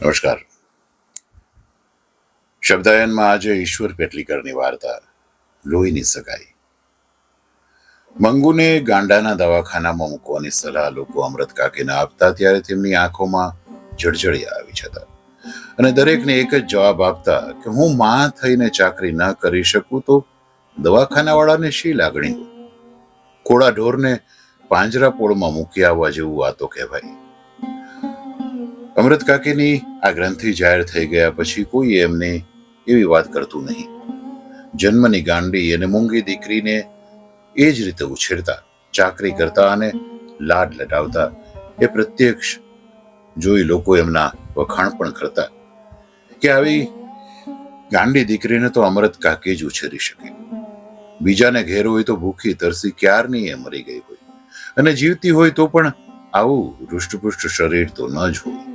નમસ્કાર. શબ્દાયનમાં આજે ઈશ્વર પેટલીકરની વાર્તા લોહીની સગાઈ. મંગુને ગાંડાના દવાખાનામાં મૂકવાની સલાહ લોકો અમૃત કાકીને આપતા ત્યારે તેમની આંખોમાં જળજળિયા આવી જતા અને દરેકને એક જ જવાબ આપતા કે હું માં થઈને ચાકરી ન કરી શકું તો દવાખાનાવાળાને શી લાગણી હોય? ખોડા ઢોરને પાંજરા પોળમાં મૂકી આવવા જેવું વાતો કહેવાય. અમૃત કાકીની આ ગ્રંથિ જાહેર થઈ ગયા પછી કોઈ એમને એવી વાત કરતું નહીં. જન્મની ગાંડી અને મૂંગી દીકરીને એ જ રીતે ઉછેરતા, ચાકરી કરતા અને લાડ લડાવતા એ પ્રત્યક્ષ જોઈ લોકો એમના વખાણ પણ કરતા કે આવી ગાંડી દીકરીને તો અમૃત કાકી જ ઉછેરી શકે. બીજાને ઘેર હોય તો ભૂખી તરસી ક્યારની એ મરી ગઈ હોય અને જીવતી હોય તો પણ આવું હૃષ્ટપુષ્ટ શરીર તો ન જ હોય.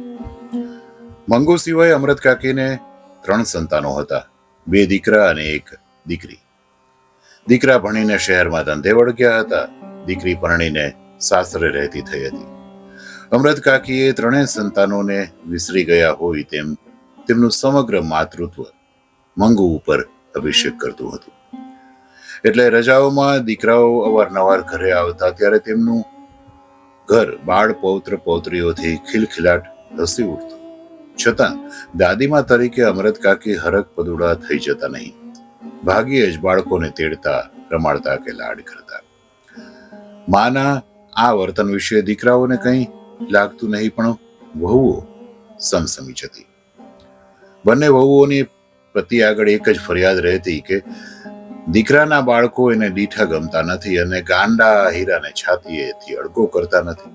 મંગુ સિવાય અમૃત કાકીને 3 સંતાનો હતા, 2 દીકરા અને 1 દીકરી. દીકરા ભણીને શહેરમાં ધંધે વળગ્યા હતા, દીકરી પરણીને સાસરે રહેતી થઈ હતી. અમૃત કાકીએ 3 સંતાનોને વિસરી ગયા હોય તેમ તેમનું સમગ્ર માતૃત્વ મંગુ ઉપર અભિષેક કરતું હતું. એટલે રજાઓમાં દીકરાઓ અવારનવાર ઘરે આવતા ત્યારે તેમનું ઘર બાળ પૌત્ર પૌત્રીઓથી ખિલખિલાટ હસી ઉઠતું. છતાં દાદીમા તરીકે અમૃત કાકી હરક પદુડા થઈ જતા નહીં. ભાગ્યે જ બાળકોને તેડતા, રમાડતા કે લાડ કરતા. માના આ વર્તન વિશે દીકરાઓને કંઈ લાગતું નહીં, પણ વહુઓ સમસમી જતી. બંને વહુઓની પતિ આગળ એક જ ફરિયાદ રહેતી કે દીકરાના બાળકો એને દીઠા ગમતા નથી અને ગાંડા હીરાને છાતીએથી અડકો કરતા નથી.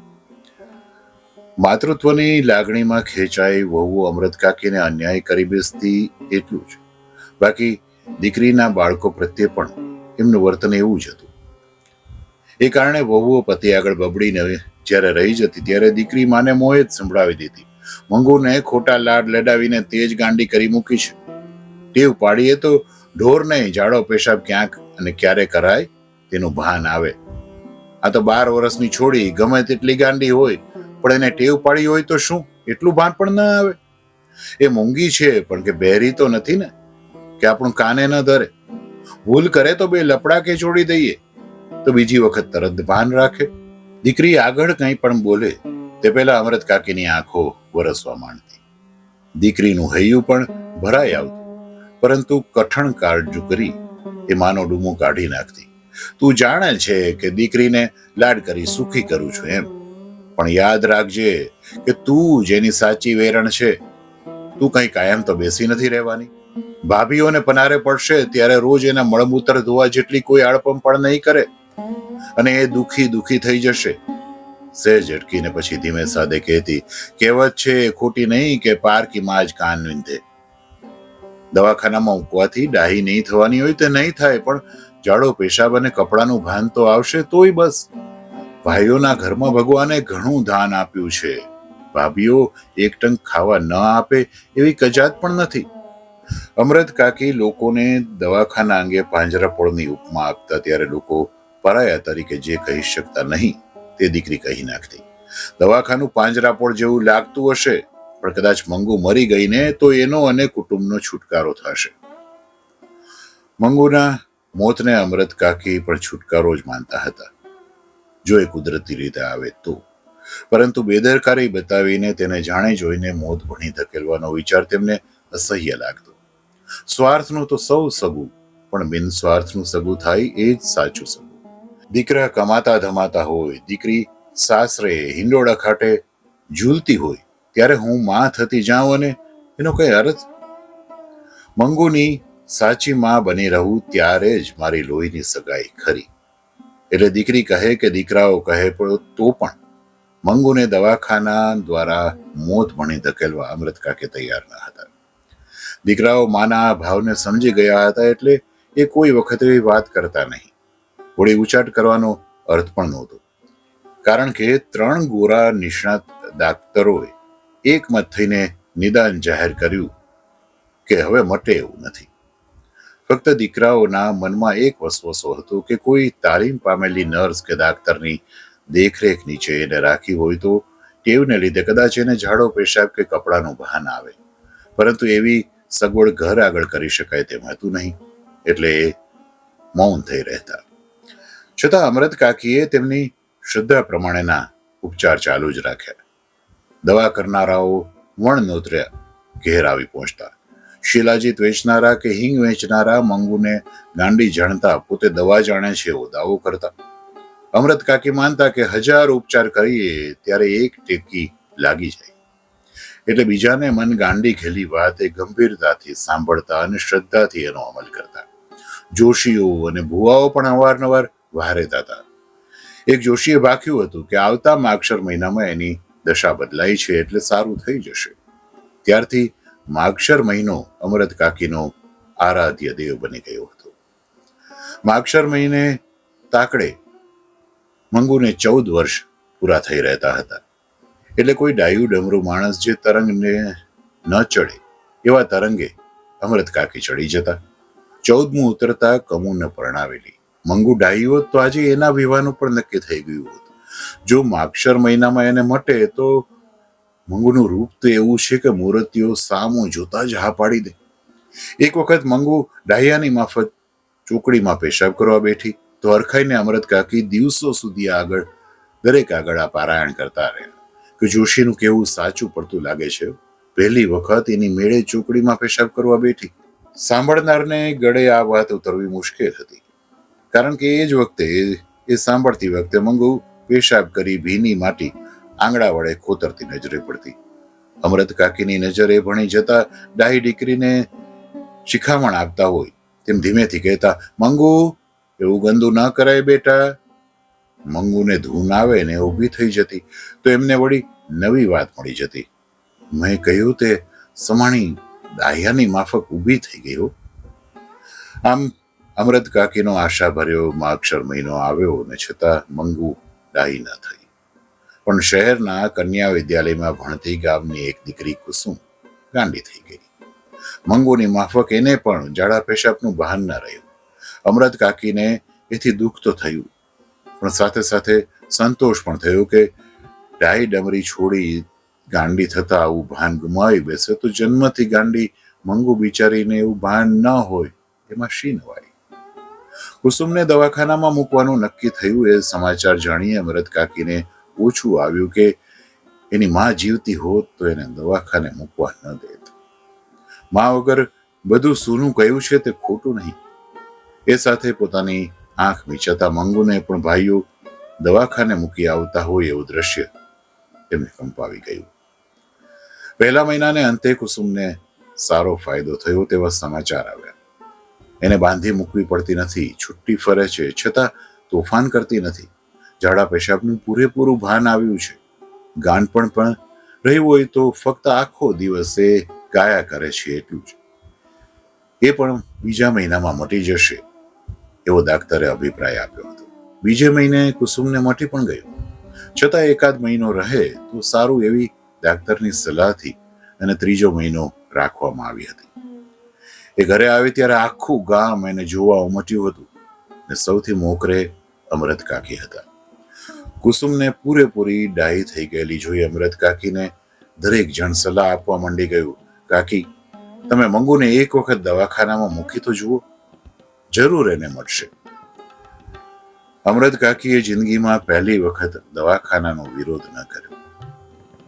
માતૃત્વની લાગણીમાં ખેંચાઈ વહુઓ અમૃત કાકીને અન્યાય કરી બેસતી એટલું જ, બાકી દીકરીના બાળકો પ્રત્યે પણ એમનું વર્તન એવું જ હતું. એ કારણે વહુઓ પતિ આગળ બબડીને જ્યારે રહી જતી ત્યારે દીકરી માને મોએ જ સંભળાવી દીધી, મંગુને ખોટા લાડ લડાવીને તેજ ગાંડી કરી મૂકી છે. ટેવ પાડીએ તો ઢોર નહીં, જાડો પેશાબ ક્યાંક અને ક્યારે કરાય તેનું ભાન આવે. આ તો 12 વર્ષની છોડી ગમે તેટલી ગાંડી હોય પણ એને ટેવ પાડી હોય તો શું એટલું ભાન પણ ન આવે? એ મૂંગી છે પણ કે બહેરી તો નથી ને, કે આપણું કાને ન ધરે. ભૂલ કરે તો 2 લપડા કે છોડી દઈએ તો બીજી વખત તરત ભાન રાખે. દીકરી આગળ કંઈ પણ બોલે તે પહેલા અમૃત કાકીની આંખો વરસવા માંડતી. દીકરીનું હૈયું પણ ભરાઈ આવતું, પરંતુ કઠણ કાળજુ કરી એ માનો ડૂમો કાઢી નાખતી. તું જાણે છે કે દીકરીને લાડ કરી સુખી કરું છું એમ, પણ યાદ રાખજે કે તું જેની સાચી વેરણ છે. તું કઈ કાયમ તો બેસી નથી રહેવાની. ભાભીઓને પનારે પડશે ત્યારે રોજ એના મળમૂત્ર ધોવા જેટલી કોઈ આળપમ પણ નહીં કરે અને એ દુખી થઈ જશે. સહેજ ઝટકીને પછી ધીમે સાદે કહેતી, કહેવત છે ખોટી નહીં કે પારકી માં જ કાન વિંધે. દવાખાનામાં મૂકવાથી ડાહી નહીં થવાની હોય તે નહીં થાય, પણ જાડો પેશાબ અને કપડાનું ભાન તો આવશે તોય બસ. ભાઈઓના ઘરમાં ભગવાને ઘણું દાન આપ્યું છે. ભાભીઓ એક ટંક ખાવા ન આપે એવી કજાત પણ નથી. અમૃત કાકી લોકોને દવાખાના અંગે પાંજરાપોળની ઉપમા આપતા ત્યારે લોકો પરાયા તરીકે જે કહી શકતા નહીં તે દીકરી કહી નાખતી. દવાખાનું પાંજરાપોળ જેવું લાગતું હશે, પણ કદાચ મંગુ મરી ગઈ ને તો એનો અને કુટુંબનો છુટકારો થશે. મંગુના મોતને અમૃત કાકી પણ છુટકારો જ માનતા હતા, જો એ કુદરતી રીતે આવે તો. પરંતુ બેદરકારી બતાવીને તેને જાણે જોઈને મોત ભણી ધકેલવાનો વિચાર તેમને અસહ્ય લાગતો. સ્વાર્થનું તો સૌ સગું, પણ બિનસ્વાર્થનું સગું થાય એ જ સાચું સગું. દીકરા કમાતા ધમાતા હોય, દીકરી સાસરે હિંડોળા ખાટે ઝૂલતી હોય ત્યારે હું માં થતી જાઉં અને એનો કઈ અર્થ? મંગુની સાચી માં બની રહું ત્યારે જ મારી લોહીની સગાઈ ખરી. એટલે દીકરી કહે કે દીકરાઓ કહે તો પણ મંગુને દવાખાના દ્વારા મોત ભણી ધકેલવા અમૃત કાકે તૈયાર ન હતા. દીકરાઓ માના ભાવને સમજી ગયા હતા એટલે એ કોઈ વખત એવી વાત કરતા નહીં. વળી ઉચાટ કરવાનો અર્થ પણ નહોતો, કારણ કે 3 ગોરા નિષ્ણાત ડાક્ટરોએ એકમત થઈને નિદાન જાહેર કર્યું કે હવે મટે એવું નથી. ફક્ત દીકરાઓના મનમાં એક વસવસો હતો કે કોઈ તાલીમ પામેલી નર્સ કે ડાક્ટરની દેખરેખ નીચે એને રાખી હોય તો ટેવને લીધે કદાચ એને ઝાડો પેશાબ કે કપડાનું ભાન આવે, પરંતુ એવી સગવડ ઘર આગળ કરી શકાય તેમ હતું નહીં, એટલે એ મૌન થઈ રહેતા. છતાં અમૃત કાકીએ તેમની શ્રદ્ધા પ્રમાણેના ઉપચાર ચાલુ જ રાખ્યા. દવા કરનારાઓ વણ નોતર્યા ઘેર આવી પહોંચતા. શિલાજીત વેચનારા કે હિંગ વેચનારા મંગુને ગાંડી જાણતા પોતે દવા જાણે છે એવો દાવો કરતા. અમૃત કાકી માનતા કે 1000 ઉપચાર કરીએ ત્યારે એક ટેકી લાગી જાય. એટલે બીજાને મન ગાંડી ખેલી વાત એ ગંભીરતાથી સાંભળતા અને શ્રદ્ધાથી એનો અમલ કરતા. જોશીઓ અને ભુવાઓ પણ અવારનવાર વહારેતા હતા. એક જોશીએ ભાખ્યું હતું કે આવતા માગશર મહિનામાં એની દશા બદલાઈ છે એટલે સારું થઈ જશે. ત્યારથી માગશર મહિનો અમૃત કાકીનો આરાધ્ય દેવ બની ગયો હતો. માગશર મહિને તાકડે મંગુને 14 વર્ષ પૂરા થઈ રહેતા હતા. એટલે કોઈ ડાયું ડમરું માણસ જે તરંગને ન ચડે એવા તરંગે અમૃત કાકી ચડી જતા. 14મું ઉતરતા કમુને પરણાવેલી મંગુ ડાઈ હોત તો આજે એના વિવાહનું પણ નક્કી થઈ ગયું હોત. જો માગશર મહિનામાં એને મટે તો મંગુનું રૂપ તો એવું છે કે મૂર્તિઓ સામું જોતા જ હા પાડી દે. એક વખત મંગુ ડાહ્યાની માફત ચોકડીમાં પેશાબ કરવા બેઠી તો હરખાઈને અમૃત કાકી દિવસો સુધી દરેક આગળ આ પારાયણ કરતા રહ્યા કે જોશીનું કેવું સાચું પડતું લાગે છે. પહેલી વખત એની મેળે ચોકડીમાં પેશાબ કરવા બેઠી. સાંભળનારને ગળે આ વાત ઉતરવી મુશ્કેલ હતી, કારણ કે એ જ વખતે એ સાંભળતી વખતે મંગુ પેશાબ કરી ભીની માટી આંગળા વડે ખોતરતી નજરે પડતી. અમૃત કાકીની નજરે ભણી જતા ડાહી દીકરીને શિખામણ આપતા હોય તેમ ધીમેથી કહેતા, મંગુ એવું ગંદુ ન કરાય બેટા. મંગુને ધૂન આવે ને ઊભી થઈ જતી તો એમને વળી નવી વાત મળી જતી. મેં કહ્યું તે સમાણી ડાહ્યાની માફક ઊભી થઈ ગયો. આમ અમૃત કાકીનો આશા ભર્યો માગશર મહિનો આવ્યો ને છતાં મંગુ ડાહી ન થઈ. પણ શહેરના કન્યા વિદ્યાલયમાં ભણતી ગામની એક દીકરી કુસુમ ગાંડી થઈ ગઈ. મંગુની માફક એને પણ ઝાડા પેશાબનું ભાન ન રહ્યું. અમૃત કાકીને એથી દુઃખ તો થયું, પણ સાથે સાથે સંતોષ પણ થયો કે ડાઈ ડમરી છોડી ગાંડી થતા આવું ભાન ગુમાવી બેસે તો જન્મથી ગાંડી મંગુ બિચારીને એવું ભાન ન હોય એમાં શી નવાય. કુસુમને દવાખાનામાં મૂકવાનું નક્કી થયું એ સમાચાર જાણીએ અમૃત કાકીને ઓછું આવ્યું કે એની માં જીવતી હોત તો એને દવાખાને મૂકવા ન દેત. માં વગર બધું સૂનું કહ્યું છે તે ખોટું નહીં. એ સાથે પોતાની આંખ મીચાતા મંગુને પણ ભાઈઓ દવાખાને મૂકી આવતા હોય એવું દ્રશ્ય એમને કંપાવી ગયું. પહેલા મહિનાને અંતે કુસુમને સારો ફાયદો થયો તેવા સમાચાર આવ્યા. એને બાંધી મૂકવી પડતી નથી, છુટ્ટી ફરે છે, છતાં તોફાન કરતી નથી. ઝાડા પેશાબનું પૂરેપૂરું ભાન આવ્યું છે. ગાનપણ પણ રહ્યું હોય તો ફક્ત આખો દિવસ એ ગાયા કરે છે એટલું જ. એ પણ બીજા મહિનામાં મટી જશે એવો ડાક્ટરે અભિપ્રાય આપ્યો હતો. બીજે મહિને કુસુમને મટી પણ ગયું, છતાં એકાદ મહિનો રહે તો સારું એવી ડાક્ટરની સલાહથી અને ત્રીજો મહિનો રાખવામાં આવી હતી. એ ઘરે આવી ત્યારે આખું ગામ એને જોવા ઉમટ્યું હતું ને સૌથી મોખરે અમૃત કાકી હતા. કુસુમને પૂરેપૂરી ડાહી થઈ ગયેલી જોઈ અમૃત કાકીને દરેક જણ સલાહ આપવા માંડી ગયું, કાકી તમે મંગુને એક વખત દવાખાનામાં મૂકી તો જુઓ, જરૂર એને મળશે. અમૃત કાકીએ જિંદગીમાં પહેલી વખત દવાખાનાનો વિરોધ ન કર્યો.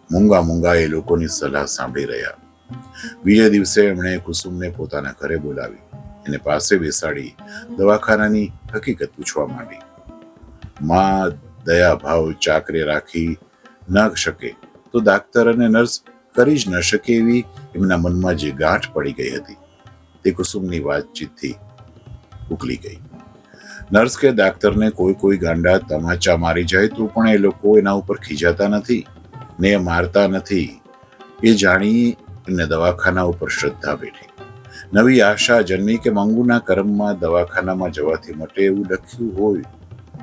મૂંગા એ લોકોની સલાહ સાંભળી રહ્યા. બીજે દિવસે એમણે કુસુમને પોતાના ઘરે બોલાવી એને પાસે બેસાડી દવાખાનાની હકીકત પૂછવા માંડી. માં દયા ભાવ ચાકરે રાખી ન શકે તો ડાક્ટર અને નર્સ કરી જ ન શકે એવી એમના મનમાં જે ગાંઠ પડી ગઈ હતી તે કુસુમની વાતચીતથી ઉકલી ગઈ. નર્સ કે ડાક્ટરને કોઈ ગાંડા તમાચા મારી જાય તો પણ એ લોકો એના ઉપર ખીજાતા નથી ને મારતા નથી. એ જાણી એમને દવાખાના ઉપર શ્રદ્ધા બેઠી. નવી આશા જન્મી કે મંગુના કર્મમાં દવાખાનામાં જવાથી મટે એવું લખ્યું હોય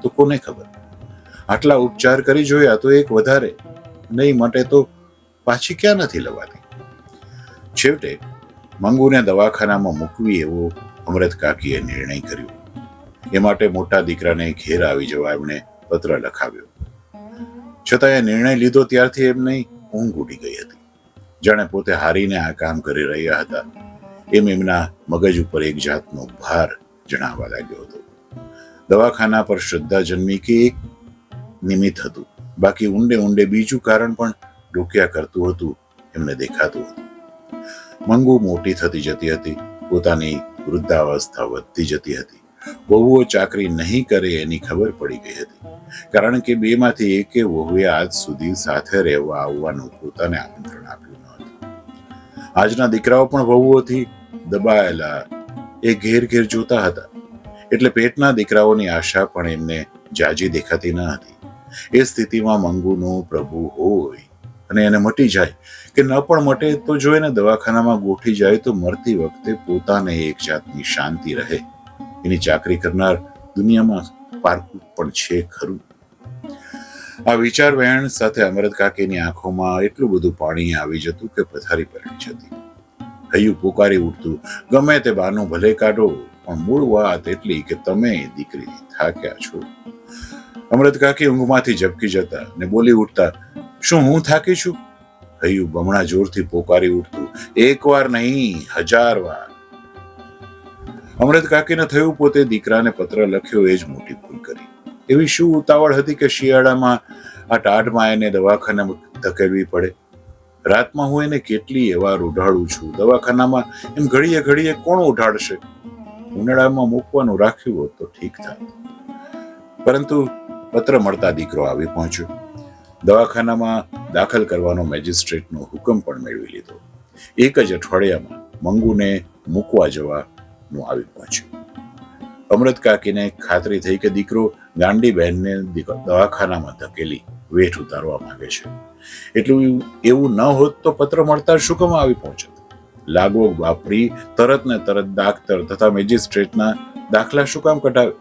તો કોને ખબર. આટલા ઉપચાર કરી જોયા તો એક વધારે, નહીં મટે તો પાછી ક્યાં નથી લવાતી. છેવટે મંગુને દવાખાનામાં મૂકવી એવો અમૃત કાકીએ નિર્ણય કર્યો. એ માટે મોટા દીકરાને ઘેર આવી જવા એમણે પત્ર લખાવ્યો. છતાં એ નિર્ણય લીધો ત્યારથી એમને ઊંઘ ઉડી ગઈ હતી. જાણે પોતે હારીને આ કામ કરી રહ્યા હતા એમ એમના મગજ ઉપર એક જાતનો ભાર જણાવવા લાગ્યો હતો. દવાખાના પર શ્રદ્ધા જન્મી કે એક નિમિત્ત હતું, બાકી ઊંડે ઊંડે બીજું કારણ પણ ડોક્યા કરતું હતું એમને દેખાતું હતું. મંગુ મોટી થતી જતી હતી, પોતાની વૃદ્ધાવસ્થા વધતી જતી હતી. વહુઓ ચાકરી નહીં કરે એની ખબર પડી ગઈ હતી, કારણ કે બેમાંથી એકે વહુએ આજ સુધી સાથે રહેવા આવવાનું પોતાને આમંત્રણ આપ્યું ન હતું. આજના દીકરાઓ પણ વહુઓથી દબાયેલા એ ઘેર ઘેર જોતા હતા, એટલે પેટના દીકરાઓની આશા પણ એમને જાજી દેખાતી ન હતી. એ સ્થિતિમાં મંગુનો પ્રભુ હોય અને એને મટી જાય કે ન પણ મટે તો જો એને દવાખાનામાં ગોઠી જાય તો મરતી વખતે પોતાને એક જાતની શાંતિ રહે. એની ચાકરી કરનાર દુનિયામાં પારકું પણ છે ખરું. આ વિચાર વહેણ સાથે અમરત કાકીની આંખોમાં એટલું બધું પાણી આવી જતું કે પથારી પલટી જતી. હૈયું પુકારી ઉઠતું, ગમે તે બાનું ભલે કાઢો, પણ મૂળ વાત એટલી કે તમે દીકરી થાક્યા છો. અમરત કાકી ઊંઘમાંથી ઝબકી જતા ને બોલી ઉઠતા, શું હું થાકી છું? હૈયું બમણા જોરથી પોકારી ઉઠતું, એક વાર નહીં 1000 વાર. અમરત કાકીને થયું પોતે દીકરાને પત્ર લખ્યો એ જ મોટી ભૂલ કરી. એવી શું ઉતાવળ હતી કે શિયાળામાં આ ટાઢમાં એને દવાખાનામાં ધકેલવી પડે? રાતમાં હું એને કેટલી વાર ઉઢાડું છું દવાખાનામાં, એમ ઘડીએ ઘડીએ કોણ ઉઢાડશે? ઉનાળામાં મૂકવાનું રાખ્યું હોત તો ઠીક થાત. પરંતુ પત્ર મળતા દીકરો આવી પહોંચ્યો. દવાખાનામાં દાખલ કરવાનો મેજિસ્ટ્રેટનો હુકમ પણ મેળવી લીધો. એક જ અઠવાડિયામાં મંગુને મૂકવા જવાનું આવી પહોંચ્યું. અમરત કાકીને ખાતરી થઈ કે દીકરો ગાંડી બહેનને દવાખાનામાં ધકેલી વેઠ ઉતારવા માંગે છે. એટલું એવું ન હોત તો પત્ર મળતા શું કામ આવી પહોંચત? લાગો વાપરી તરત ને તરત ડાક્ટર તથા મેજિસ્ટ્રેટના દાખલા શું કામ કઢાવે?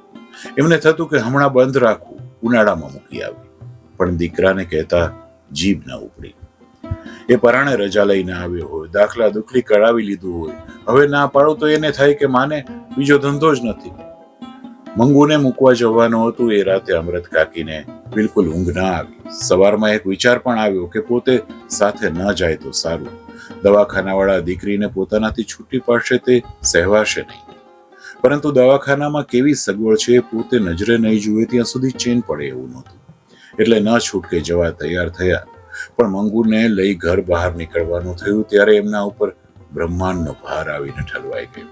એમને થતું કે હમણાં બંધ રાખવું, ઉનાળામાં મૂકી આવી. પણ દીકરાને કહેતા જીભ ન ઉપડી. એ પરાણે રજા લઈને આવ્યો હોય, દાખલા દુખલી કરાવી લીધું હોય, હવે ના પાડો તો એને થાય કે માને બીજો ધંધો જ નથી. મંગુને મૂકવા જવાનું હતું એ રાતે અમરત કાકીને બિલકુલ ઊંઘ ના આવી. સવારમાં એક વિચાર પણ આવ્યો કે પોતે સાથે ન જાય તો સારું. દવાખાનાવાળા દીકરીને પોતાનાથી છૂટી પાડશે તે સહેવાશે નહીં. પરંતુ દવાખાનામાં કેવી સગવડ છે પોતે નજરે નહીં જુએ ત્યાં સુધી ચેન પડે એવું નહોતું. એટલે ન છૂટકે જવા તૈયાર થયા. પણ મંગુને લઈ ઘર બહાર નીકળવાનું થયું ત્યારે એમના ઉપર બ્રહ્માંડનો ભાર આવીને ઠલવાઈ ગયો.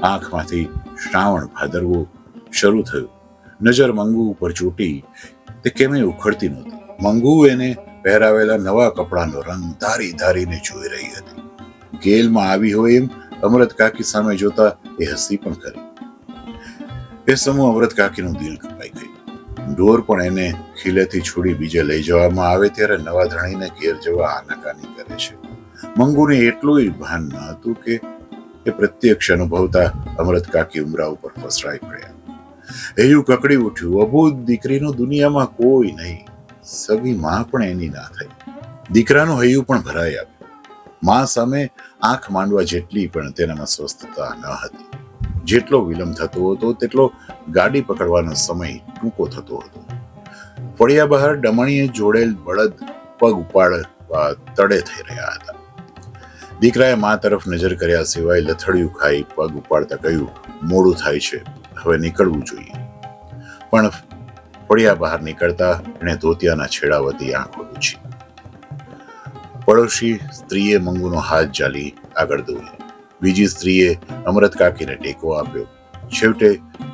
આંખમાંથી શ્રાવણ ભાદરવો શરૂ થયું. નજર મંગુ ઉપર ચોટી તે કેમે ઉખડતી નહોતી. મંગુ એને પહેરાવેલા નવા કપડાનો રંગ ધારી ધારીને જોઈ રહી હતી. ગેલમાં આવી હોય એમ અમરત કાકી સામે જોતા એ હસી પણ કરી. એ સમૂહ અમરત કાકીનું દિલ કપાઈ ગયું. ઢોર પણ એને ખીલેથી છોડી બીજે લઈ જવામાં આવે ત્યારે નવા ધણીને ઘેર જવા આનાકાની કરે છે. મંગુને એટલું ભાન ન હતું કે એ પ્રત્યક્ષ અનુભવતા અમરત કાકી ઉમરા ઉપર ફસરાઈ પડ્યા. હૈયું કકડી ઉઠ્યું. અબૂધ દીકરીનું દુનિયામાં કોઈ નહીં. સગી માં પણ એની ના થઈ. દીકરાનું હૈયું પણ ભરાઈ આવ્યું. માં સામે આંખ માંડવા જેટલી પણ તેનામાં સ્વસ્થતા ન હતી. જેટલો વિલંબ થતો હતો તેટલો ગાડી પકડવાનો સમય ટૂંકો થતો હતો. ફળિયા બહાર ડમણીએ જોડેલ બળદ પગ ઉપાડવા તડે થઈ રહ્યા હતા. દીકરાએ મા તરફ નજર કર્યા સિવાય લથડિયું ખાઈ પગ ઉપાડતા કહ્યું, મોડું થાય છે, હવે નીકળવું જોઈએ. પણ ફળિયા બહાર નીકળતા એણે ધોતિયાના છેડા વતી આંખો લૂછી. પડોશી સ્ત્રીએ મંગુનો હાથ જાલી આગળ દોરી. બીજી સ્ત્રીએ અમરત કાકીને ટેકો આપ્યો. છેવટે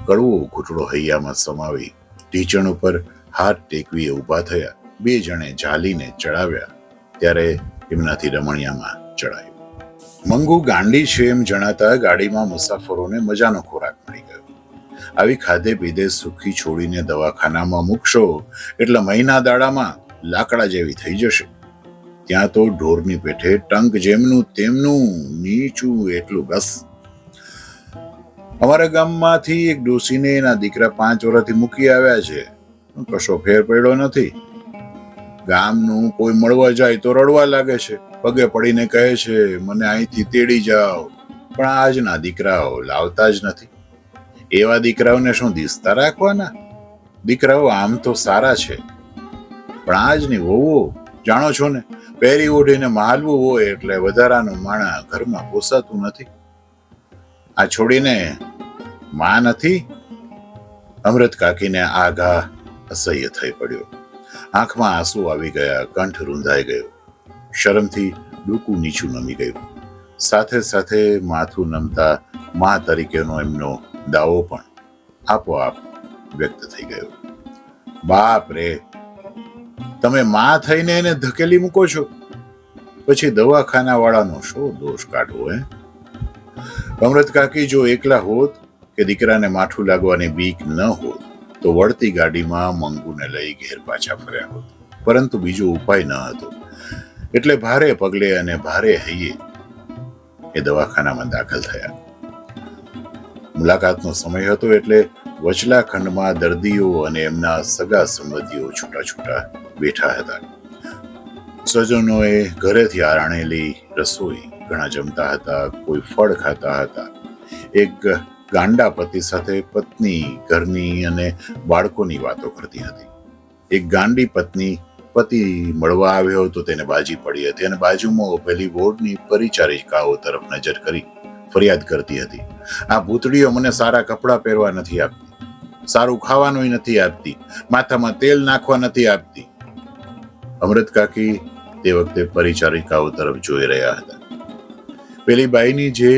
કડવો ઘૂંટડો હૈયામાં સમાવી ઢીચણ ઉપર હાથ ટેકવીએ ઊભા થયા. બે જણે ઝાલીને ચડાવ્યા ત્યારે એમનાથી રમણિયામાં ચડાયું. મંગુ ગાંડી છે એમ જણાતા ગાડીમાં મુસાફરોને મજાનો ખોરાક મળી ગયો. આવી ખાધે પીધે સુખી છોડીને દવાખાનામાં મૂકશો એટલે મહિના દાડામાં લાકડા જેવી થઈ જશે. ત્યાં તો ઢોરની પેઠે ટંક જેમનું તેમનું, નીચું એટલું બસ. અમારા ગામમાંથી એક ડોસીને એના દીકરા 5 વર્ષથી મૂકી આવ્યા છે. કશો ફેર પડ્યો નથી. ગામનું કોઈ મળવા જાય તો રડવા લાગે છે. પગે પડીને કહે છે મને અહીંથી તેડી જાઓ. પણ આજના દીકરાઓ લાવતા જ નથી. એવા દીકરાઓને શું દિસતા રાખવાના? દીકરાઓ આમ તો સારા છે. પણ આજની વહુઓ જાણો છો ને, પહેરી ઓઢીને માલવું હોય એટલે વધારાનું માણા ઘરમાં પોસાતું નથી. આ છોડીને માં નથી. અમૃત કાકીને આ ઘા અસહ્ય થઈ પડ્યો. આંખમાં આંસુ આવી ગયા, કંઠ રૂંધાઈ ગયો, શરમથી ડૂકું નીચું નમી ગયું. સાથે સાથે માથું નમતા માં તરીકેનો એમનો દાવો પણ આપોઆપ વ્યક્ત થઈ ગયો. બાપ રે, તમે માં થઈને એને ધકેલી મૂકો છો, પછી દવાખાના વાળાનો શો દોષ કાઢવો? અમૃત કાકી જો એકલા હોત કે દીકરાને માઠું લાગવાની બીક ન હોત તો વળતી ગાડીમાં મંગુને લઈ ઘેર પાછા ફર્યા હોત. પરંતુ બીજો ઉપાય ન હતો, એટલે ભારે પગલે અને ભારે હૈયે એ દવાખાનામાં દાખલ થયા. મુલાકાતનો સમય હતો એટલે વચલા ખંડમાં દર્દીઓ અને એમના સગા સંબંધીઓ છૂટા છૂટા બેઠા હતા. સ્વજનોએ ઘરેથી આણેલી રસોઈ ઘણા જમતા હતા, કોઈ ફળ ખાતા હતા. એક ગાંડા પતિ સાથે પત્ની ઘરની અને બાળકોની વાતો કરતી હતી. એક ગાંડી પત્ની પતિ મળવા આવ્યો હતો તેને બાજી પડી હતી અને બાજુમાં ઉભેલી વોર્ડની પરિચારિકાઓ તરફ નજર કરી ફરિયાદ કરતી હતી, આ ભૂતડીઓ મને સારા કપડાં પહેરવા નથી આપતી, સારું ખાવાનું નથી આપતી, માથામાં તેલ નાખવા નથી આપતી. અમૃત કાકી તે વખતે પરિચારિકાઓ તરફ જોઈ રહ્યા હતા. પેલી બાઈની જે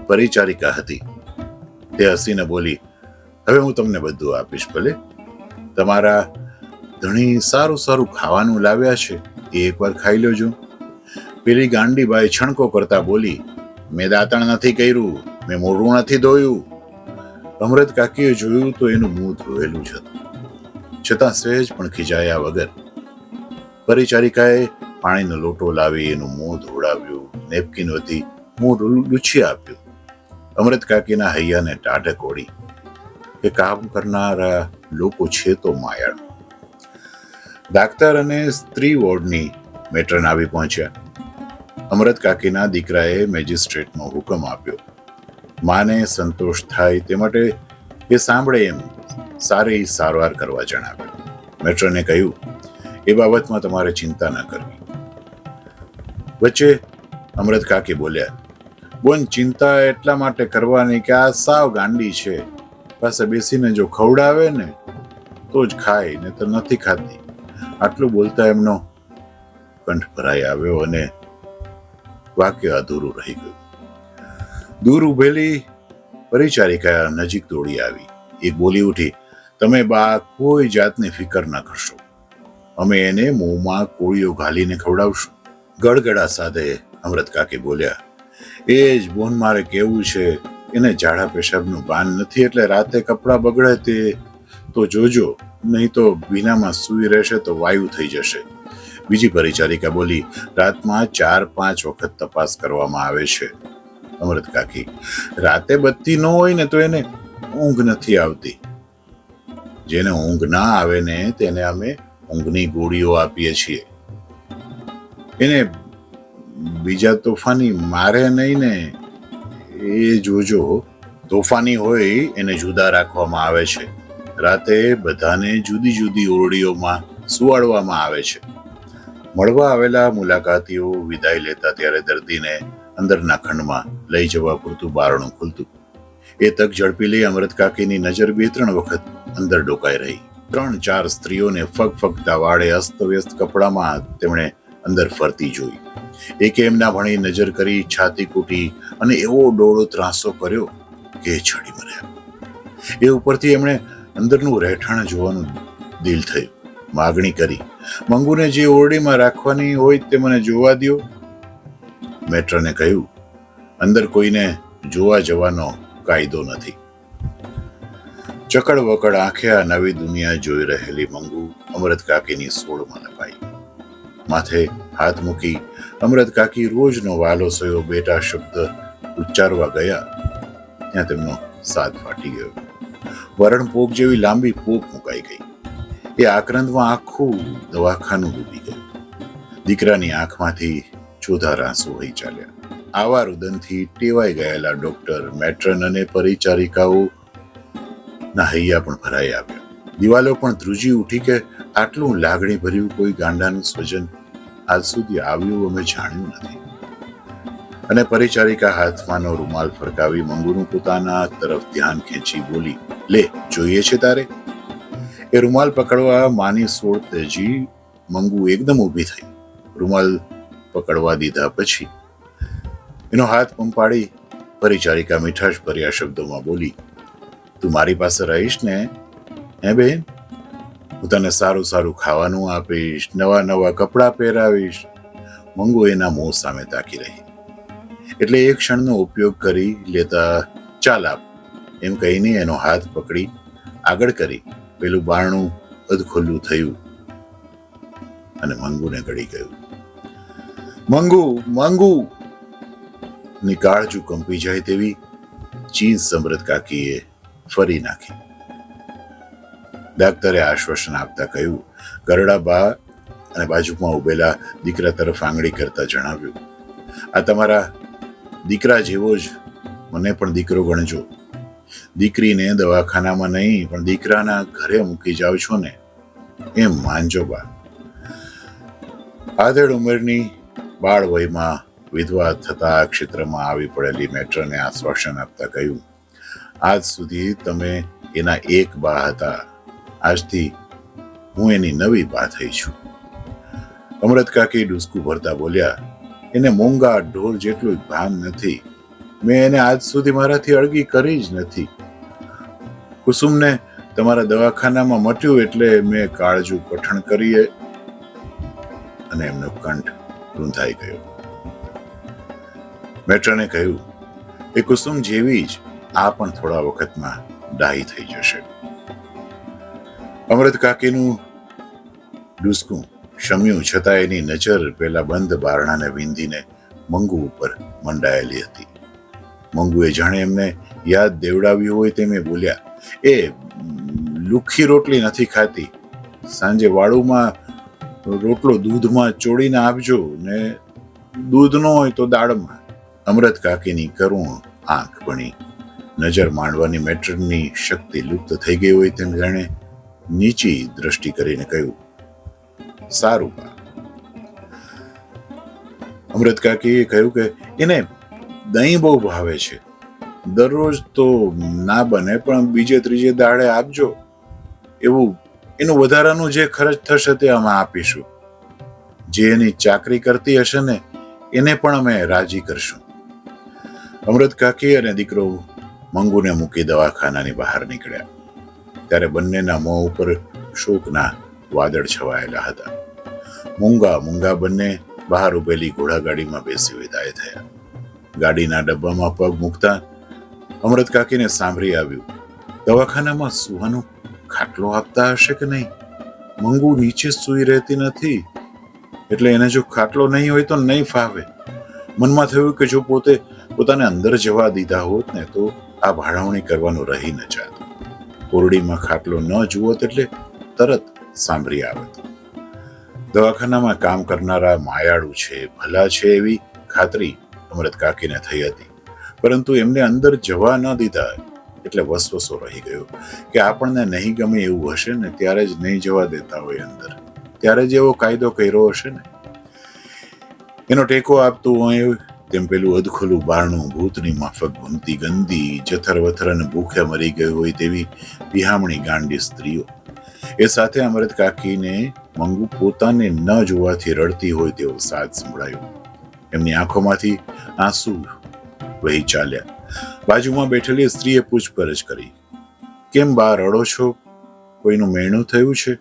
પરિચારિકા હતી તે હસીને બોલી, હવે હું તમને બધું આપીશ, ભલે તમારા ધણી સારું સારું ખાવાનું લાવ્યા છે, એ એકવાર ખાઈ લેજો. પેલી ગાંડી બાઈ છણકો કરતા બોલી, મેં દાંતણ નથી કર્યું, મેં મોઢું નથી ધોયું. અમૃત કાકીએ જોયું તો એનું મોં ધોયેલું જ હતું, છતાં સહેજ પણ ખીજાયા વગર પરિચારિકાએ પાણીનો લોટો લાવી એનું મોં ધોળાવ્યું, નેપકિન વતી મોં લૂછી આપ્યું. અમૃત કાકીના હૈયાને ટાઢક ઓળી કે કામ કરનારા લોકો છે તો માયાળુ. ડાક્ટર અને સ્ત્રી વોર્ડની મેટ્રન આવી પહોંચ્યા. અમૃત કાકીના દીકરાએ મેજિસ્ટ્રેટનો હુકમ આપ્યો. માને સંતોષ થાય તે માટે એ સાંભળે એમ સારી સારવાર કરવા જણાવ્યું. મેટ્રને કહ્યું, એ બાબતમાં તમારે ચિંતા ન કરવી. વચ્ચે અમૃત કાકી બોલ્યા, બોન, ચિંતા એટલા માટે કરવાની કે આ સાવ ગાંડી છે, પાસે બેસીને જો ખવડાવે ને તો જ ખાય, ને તો નથી ખાતી. આટલું બોલતા એમનો કંઠ ભરાઈ આવ્યો અને વાક્ય અધૂરું રહી ગયું. દૂર ઉભેલી પરિચારિકા નજીક દોડી આવી. એ બોલી ઉઠી, તમે બા કોઈ જાતની ફિકર ન કરશો, અમે એને મોંમાં કોળીઓ ઘાલીને ખવડાવશું. ગળગડા સાથે અમૃત કાકી બોલ્યા, એ જ બોન મારે કેવું છે, એને ઝાડા પેશાબનું ભાન નથી એટલે રાતે કપડાં બગડે તે તો જોજો, નહીં તો ભીનામાં સૂઈ રહેશે તો વાયુ થઈ જશે. બીજી પરિચારિકા બોલી, રાતમાં 4-5 વખત તપાસ કરવામાં આવે છે. અમૃત કાકી, રાતે બત્તી ન હોય ને તો એને ઊંઘ નથી આવતી. જેને ઊંઘ ના આવે ને તેને અમે ઊંઘની ગોળીઓ આપીએ છીએ. એને બીજા તોફાની મારે નહીં ને, એ જોજો. તોફાની હોય એને જુદા રાખવામાં આવે છે. રાતે બધાને જુદી જુદી ઓરડીઓમાં સુવાડવામાં આવે છે. મળવા આવેલા મુલાકાતીઓ વિદાય લેતા ત્યારે દર્દીને અંદરના ખંડમાં લઈ જવા પૂરતું બારણું ખુલતું. એ તક ઝડપી લઈ અમૃત કાકીની નજર 2-3 વખત અંદર ડોકાઈ રહી. 3-4 સ્ત્રીઓને ફગફગતા વાળે અસ્તવ્યસ્ત કપડામાં તેમણે અંદર ફરતી જોઈ. એકે એમના ભણી નજર કરી, છાતી કૂટી અને એવો ડોળો ત્રાસો કર્યો કે છડી મર્યા. એ ઉપરથી એમણે અંદરનું રહેઠાણ જોવાનું દિલ થયું. માગણી કરી, મંગુને જે ઓરડીમાં રાખવાની હોય તે મને જોવા દ્યો. મેટ્રને કહ્યું, અંદર કોઈને જોવા જવાનો કાયદો નથી. ચકડ વકડ આંખે આ નવી દુનિયા જોઈ રહેલી મંગુ અમૃત કાકીની સોળમાં લપાઈ. માથે હાથ મૂકી અમૃત કાકી રોજનો વાલો સોયો બેટા શબ્દ ઉચ્ચારવા ગયા ત્યાં તેમનો સાદ ફાટી ગયો. વરણ પોક જેવી લાંબી પોક મુકાઈ ગઈ. એ આક્રંદમાં આખું દવાખાનું ડૂબી ગયું. દીકરાની આંખમાંથી ચોધાર આંસુ વહી ચાલ્યા. આવા રુદનથી ટેવાઈ ગયેલા ડોક્ટર, મેટ્રન અને પરિચારિકાઓ ના હૈયા પણ ભરાઈ આવ્યા. દિવાલો પણ ધ્રુજી ઉઠી કે આટલું લાગણી ભર્યું કોઈ ગાંડાનું સ્વજન આજ સુધી આવ્યું અમે જાણ્યું નથી. અને પરિચારિકા હાથમાંનો રૂમાલ ફરકાવી મંગુનું પોતાના તરફ ધ્યાન ખેંચી બોલી, લે જોઈએ છે તારે? એ રૂમાલ પકડવા માની સોળ તેજી મંગુ એકદમ ઊભી થઈ. રૂમાલ પકડવા દીધા પછી એનો હાથ પંપાડી પરિચારિકા મીઠાશ ભર્યા શબ્દોમાં બોલી, તું મારી પાસે રહીશ ને? હે બેન, હું તને સારું સારું ખાવાનું આપીશ, નવા નવા કપડાં પહેરાવીશ. મંગુ એના મોં સામે તાકી રહી. એટલે એક ક્ષણનો ઉપયોગ કરી લેતા ચાલ આપ એમ કહીને એનો હાથ પકડી આગળ કરી પેલું બારણું અધખોલ્લું થયું અને મંગુને ગળી ગયું. મંગુ મંગુ ની કાળજુ કંપી જાય તેવી ચીજ સમૃદ્ધ કાકીએ ફરી નાખી. ડાક્ટરે આશ્વાસન આપતા કહ્યું, ગરડા બા અને બાજુમાં ઉભેલા દીકરા તરફ આંગળી કરતા જણાવ્યું, આ તમારા દીકરા જેવો જ મને પણ દીકરો ગણજો. દીકરીને દવાખાનામાં નહીં પણ દીકરાના ઘરે મૂકી જાવ છો ને એમ માનજો બા. આધેડ ઉંમરની બાળ વયમાં વિધવા થતા આ ક્ષેત્રમાં આવી પડેલી મેટ્રને આશ્વાસન આપતા કહ્યું, આજ સુધી તમે એના એક બા હતા, આજથી હું એની નવી બા થઈ છું. અમૃત કાકી ડૂસકું ભરતા બોલ્યા, એને મોંઘા ઢોલ જેટલું ભાન નથી. મેં એને આજ સુધી મારાથી અળગી કરી જ નથી. કુસુમને તમારા દવાખાનામાં મટ્યું એટલે મેં કાળજું કઠણ કરીએ. અને એમનો કંઠ રૂંધાઈ ગયો. મેટ્રને કહ્યું, એ કુસુમ જેવી જ આ પણ થોડા વખતમાં ડાહી થઈ જશે. અમૃત કાકીનું ડૂસકું શમ્યું છતાં એની નજર પેલા બંધ બારણાને વીંધીને મંગુ ઉપર મંડાયેલી હતી. મંગુએ જાણે એમને યાદ દેવડાવ્યું હોય તેમ બોલ્યા, એ લુખ્ખી રોટલી નથી ખાતી. સાંજે વાળુમાં રોટલો દૂધમાં ચોળીને આપજો ને દૂધ ન હોય તો દાળમાં. અમૃત કાકીની કરુણ આંખ બની નજર માંડવાની મેટ્રનની શક્તિ લુપ્ત થઈ ગઈ હોય તેમ જાણે નીચી દ્રષ્ટિ કરીને કહ્યું, સારું બા. અમૃત કાકીએ કહ્યું કે એને દહીં બહુ ભાવે છે. દરરોજ તો ના બને પણ બીજે ત્રીજે દાડે આપજો. એવું એનું વધારાનું જે ખર્ચ થશે તે અમે આપીશું. જે એની ચાકરી કરતી હશે ને એને પણ અમે રાજી કરશું. અમૃત કાકી અને દીકરો મંગુને મૂકી દવાખાનાની બહાર નીકળ્યા ત્યારે બંનેના મોં ઉપર શોકના વાદળ છવાયેલા હતા. મૂંગા મૂંગા બંને બહાર ઉભેલી ઘોડાગાડીમાં બેસી વિદાય થયા. ગાડીના ડબ્બામાં પગ મૂકતા અમૃત કાકીને સાંભળી આવ્યું, દવાખાનામાં સુવાનો ખાટલો આપતા હશે કે નહીં? મંગુ નીચે સૂઈ રહેતી નથી એટલે એને જો ખાટલો નહીં હોય તો નહીં ફાવે. મનમાં થયું કે જો પોતાને અંદર જવા દીધા હોત ને તો આ ભાડાવણી કરવાનું રહી ન જાત. ઓરડીમાં ખાટલો ન જુઓત એટલે તરત સાંભળી આવત. દવાખાનામાં કામ કરનારા માયાળુ છે, ભલા છે એવી ખાતરી અમૃત કાકીને થઈ હતી. પરંતુ એમને અંદર જવા ન દીધા એટલે વસવસો રહી ગયો કે આપણને નહીં ગમે એવું હશે ને ત્યારે જ નહીં જવા દેતા હોય અંદર. ત્યારે જ એવો કાયદો કર્યો હશે ને. એનો ટેકો આપતું હોય તેમ પેલું અધખોલું બારણું ભૂતની માફક ભૂમતી ગંદી જથર વથર અને ભૂખે મરી ગઈ હોય તેવી વિહામણી ગાંડી સ્ત્રીઓ. એ સાથે અમૃત કાકીને મંગુ પોતાને ન જોવાથી રડતી હોય તેવો સાદ સંભળાયો. એમની આંખોમાંથી આંસુ વહી ચાલ્યા. બાજુમાં બેઠેલી સ્ત્રીએ પૂછપરછ કરી, કેમ બા રડો છો? કોઈનું મેણું થયું છે?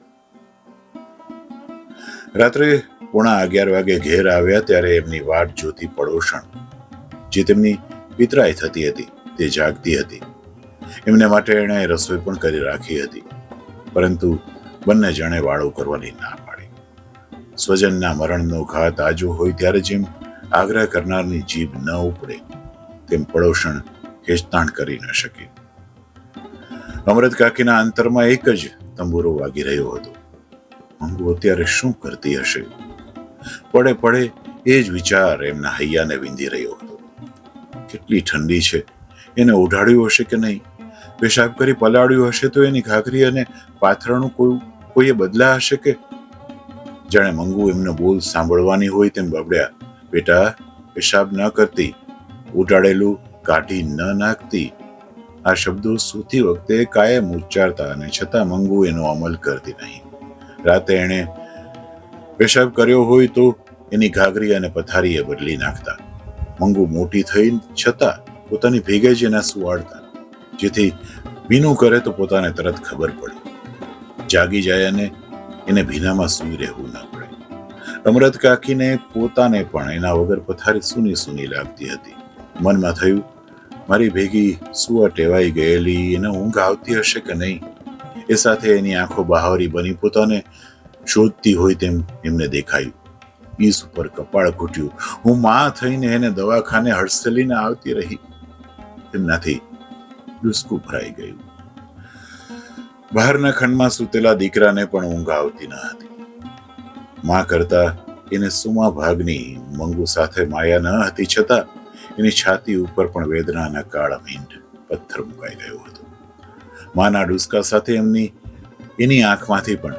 રાત્રે 11:15 વાગે ઘેર આવ્યા ત્યારે એમની વાટ જોતી પડોશણ, જે તેમની પિતરાઈ થતી હતી, તે જાગતી હતી. એમને માટે એણે રસોઈ પણ કરી રાખી હતી, પરંતુ બંને જણે વાળો કરવાની ના પાડી. સ્વજનના મરણનો ઘા તાજો હોય ત્યારે જેમ આગ્રહ કરનારની જીભ ન ઉપડે તેમ પડોશણ હેચતાણ કરી ન શકી. અમૃત કાકીના અંતરમાં એક જ તંબુરો વાગી રહ્યો હતો, મંગુ અત્યારે શું કરતી હશે? પડે પડે એ જ વિચાર એમના હૈયાને વિંધી રહ્યો હતો. કેટલી ઠંડી છે, એને ઓઢાડ્યું હશે કે નહીં? પેશાબ કરી પલાળ્યું હશે તો એની ઘાઘરી અને પાથરણું કોઈ કોઈએ બદલા હશે કે? જાણે મંગુ એમનો બોલ સાંભળવાની હોય તેમ બબડ્યા. બેટા, પેશાબ ન કરતી, ઉટાડેલું કાઢી ન નાખતી. આ શબ્દો સૂતી વખતે કાયમ ઉચ્ચારતા અને છતાં મંગુ એનો અમલ કરતી નહીં. રાતે એણે પેશાબ કર્યો હોય તો એની ઘાઘરી અને પથારીએ બદલી નાખતા. મંગુ મોટી થઈ છતાં પોતાની ભેગે જ એના સુવાડતા, જેથી ભીનું કરે તો પોતાને તરત ખબર પડે, જાગી જાય અને એને ભીનામાં સૂઈ રહેવું ન પડે. અમરત કાકીને પોતાને પણ એના વગર પથારી સૂની સૂની લાગતી હતી. મનમાં થયું, મારી ભેગી સુવા ટેવાઈ ગયેલી, એને ઊંઘ આવતી હશે કે નહીં. એ સાથે એની આંખો બહાવરી બની પોતાને શોધતી હોય તેમ એમને દેખાયું. ઈસ ઉપર કપાળ ઘૂંટ્યું. હું માં થઈને એને દવાખાને હડસેલીને આવતી રહી. એમનાથી ડૂસકું ભરાઈ ગયું. બહારના ખંડમાં સૂતેલા દીકરાને પણ ઊંઘ આવતી ન હતી. માં કરતા એને સુમા ભાગની મંગુ સાથે માયા ન હતી, છતાં એની છાતી ઉપર પણ વેદનાના કાળા મીંડ પથ્થર મુકાઈ ગયો હતો. માના ડૂસકા સાથે એની આંખમાંથી પણ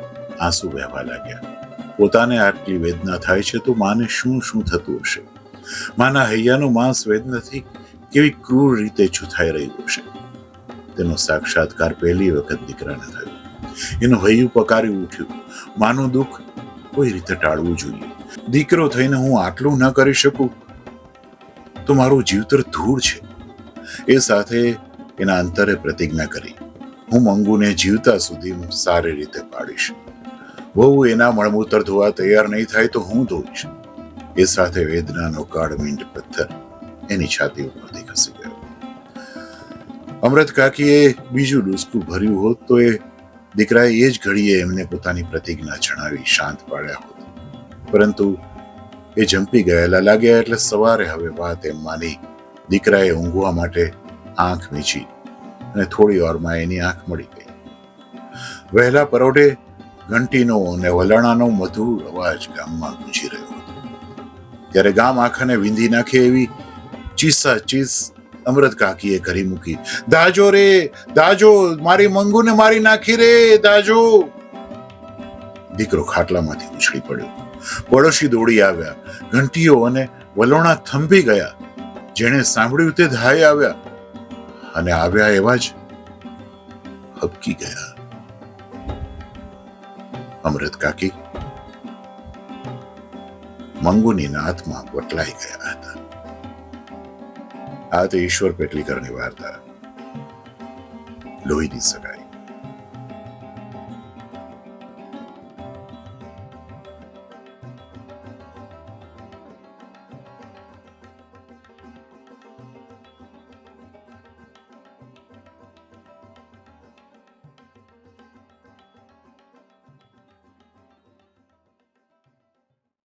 આંસુ વહેવા લાગ્યા. પોતાને આટલી વેદના થાય છે તો માને શું શું થતું હશે? માના હૈયાનું માંસ વેદનાથી કેવી ક્રૂર રીતે છુથાઈ રહ્યું હશે? તેનો સાક્ષાત્કાર પહેલી વખત દીકરાને થયો. એનું હૈયું પકારી ઉઠ્યું. માનું દુઃખ કોઈ રીતે ટાળવું જોઈએ. દીકરો થઈને હું આટલું ન કરી શકું તો મારું જીવતર ધૂળ છે. એ સાથે એના અંતરે પ્રતિજ્ઞા કરી, હું મંગુને જીવતા સુધી સારી રીતે પાડીશ. વહુ એના મળમૂતર ધોવા તૈયાર નહીં થાય તો હું ધોઈશ. એ સાથે વેદનાનો કાળમીંડ પથ્થર એની છાતી ઉપરથી ખસી ગયો. અમરત કાકીએ બીજું ડૂસકું ભર્યું હોત તો એ દીકરાએ એ જ ઘડીએ એમને પોતાની પ્રતિજ્ઞા જણાવી શાંત પાડ્યા હોત. પરંતુ એ જંપી ગયેલા લાગ્યા એટલે સવારે હવે વાત એમ માની દીકરાએ ઊંઘવા માટે આંખ મીચી અને થોડી વારમાં એની આંખ મળી ગઈ. વહેલા પરોઢે ઘંટીનો અને વલાણાનો મધુર અવાજ ગામમાં ગૂંજી રહ્યો હતો. ત્યારે ગામ આખાને વીંધી નાખે એવી ચીસા ચીસ અમરત કાકીએ કરી મૂકી. દાજો રે દાજો, મારી મંગુને મારી નાખી રે દાજો. દીકરો ખાટલામાંથી ઉછળી પડ્યો. પડોશી દોડી આવ્યા. ઘંટીઓ અને વલોણા થંભી ગયા. જેણે સાંભળ્યું તે ધાઈ આવ્યા અને આવ્યા એવા જ હબકી ગયા. અમરત કાકી મંગુની નાથમાં વટલાઈ ગયા હતા. આ તો ઈશ્વર પેટલીકરની વાર્તા, લોહીની સગાઈ.